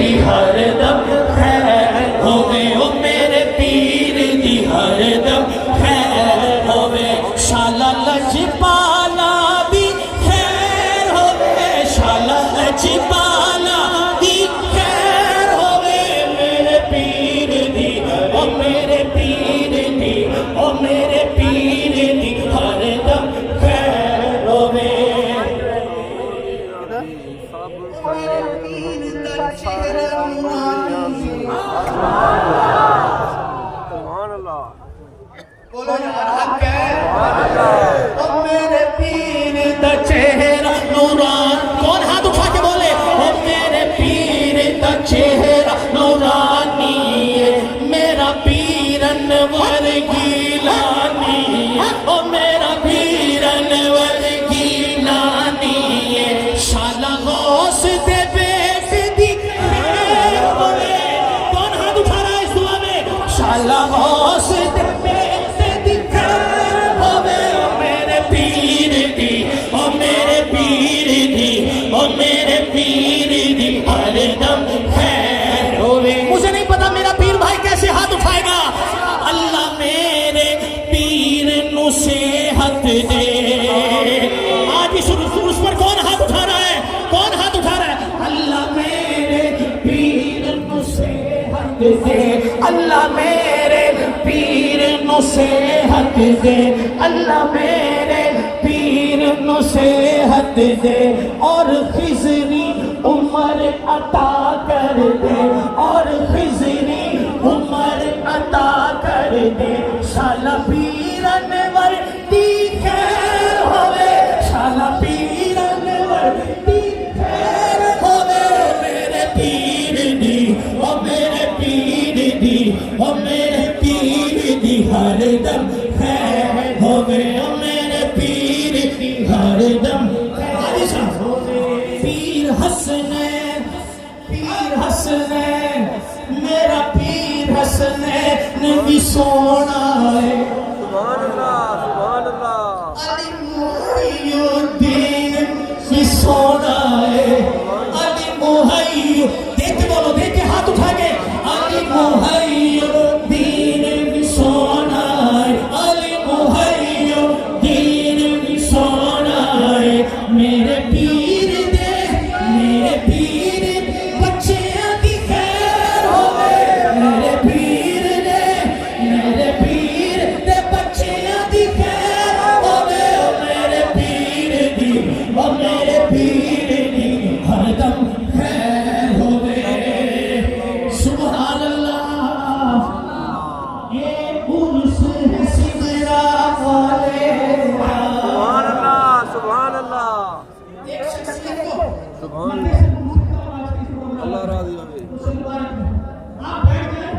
دی ہر دم خیر ہوے او میرے پیر دی ہر دم خیر ہوے شالا لجپالا دی خیر ہوے شالا لجپالا دی خیر ہوے میرے پیر دی او میرے پیر دی او میرے پیر دی ہر دم خیر ہوے سبحان اللہ بولو حق ہے او میرے پیر دا چہرہ نوران کون ہاتھ اٹھا کے بولے او میرے پیر دا چہرہ نورانی ہے میرا پیر انور گیلانی ہے او میرا پیر انور گیلانی ہے شالا غوث دے بیٹ دی خیر ہوئے کون ہاتھ اٹھا رہا ہے اس دعا میں شالا غوث دے بیٹ دی خیر ہوئے او میرے پیر دی او میرے پیر دی او میرے پیر دی ہر دم خیر ہوئے مجھے نہیں پتا میرا پیر بھائی کیسے ہاتھ اٹھائے گا اللہ میرے پیر نو صحت دے آج اس پر کون ہاتھ اٹھا رہا ہے کون ہاتھ اٹھا رہا ہے اللہ میرے پیر نو صحت دے اللہ میرے پیر نو صحت دے اللہ میرے پیر نو صحت دے اور خضری عمر عطا کر دے اور خضری عمر عطا کر دے شالا پیر انور دی خیر ہوئے شالا پیر انور دی خیر ہوئے میرے پیر دی او میرے پیر دی او میرے پیر دی ہر دم خیر ہوئے او میرے پیر دی ہر دم پیر حسنین میرا پیر حسنین بھی سونا ہے سبحان اللہ سبحان اللہ علی محی الدین بھی سونا ہے علی محی دیکھ کے بولو دیکھ کے ہاتھ اٹھا کے علی محی الدین بھی سونا ہے علی محی الدین بھی سونا ہے میرے پیر دے میرے پیر بچیاں دی خیر ہوئے میرے پیر دے بچیاں دی خیر ہوئے او میرے پیر دی او میرے پیر دی ہر دم خیر ہوئے سبحان اللہ یہ عرس ہے سدرا والے سبحان اللہ سبحان اللہ سبحان اللہ اللہ راضی ہوئے آپ بیٹھ جائیں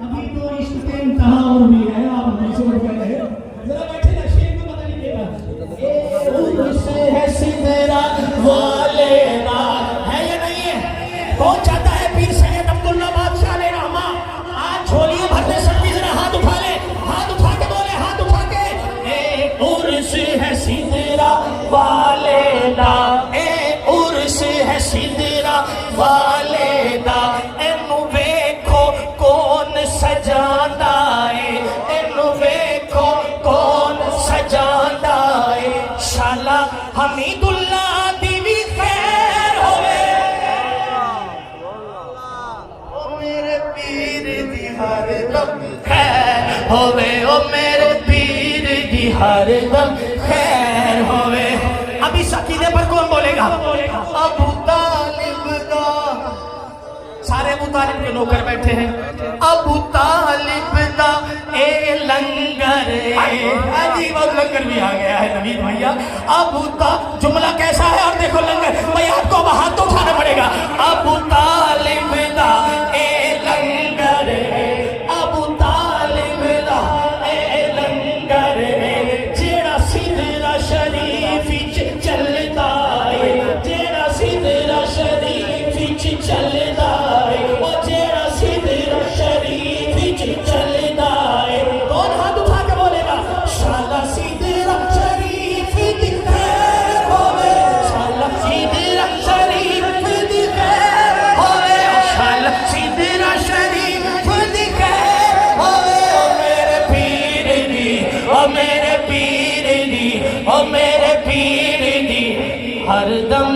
ابھی تو عشق کے امتحان اور بھی ہے آپ ہمیں سے بیٹھ گئے ذرا بیٹھے نا شیر کو پتہ نہیں دے گا عرس ہے سدرا والے ہے یا نہیں ہے کون چاہتا ہے پیر سید عبداللہ بادشاہ علیہ رحمہ آج جھولیاں بھرنے سکتی ذرا ہاتھ اٹھا لے ہاتھ اٹھا کے بولے ہاتھ اٹھا کے عرس ہے سدرا والے عرس ہے سدرا والے اینو ویکھو کون سجاندا ہے اینو ویکھو کون سجاندا ہے شالا حمید اللہ دی بھی خیر ہوئے او میرے پیر دی ہر دم خیر ہوئے او میرے پیر دی ہر دم خیر ہوئے اب اس عقیدے پر کون بولے گا ابو طالب دا سارے ابو طالب کے نوکر بیٹھے ہیں ابو طالب دا اے لنگر عجیب اب لنگر بھی آ گیا ہے نوید بھائیا ابو طالب جملہ کیسا ہے اور دیکھو لنگر بھئی آپ کو ہاتھ تو اٹھانا پڑے گا ابو طالب دا اے لنگر ابو طالب دا اے لنگر جیڑا سدرا شریف چلتا ہے جیڑا سدرا شریف چلتا ہے وہ جیڑا سدرا شریف چلتا ہے کون ہاتھ اٹھا کے بولے گا شالا سدرا شریف دی خیر ہوئے شالا سدرا شریف دی خیر ہوئے میرے پیر دی، او میرے پیر دی ہر دم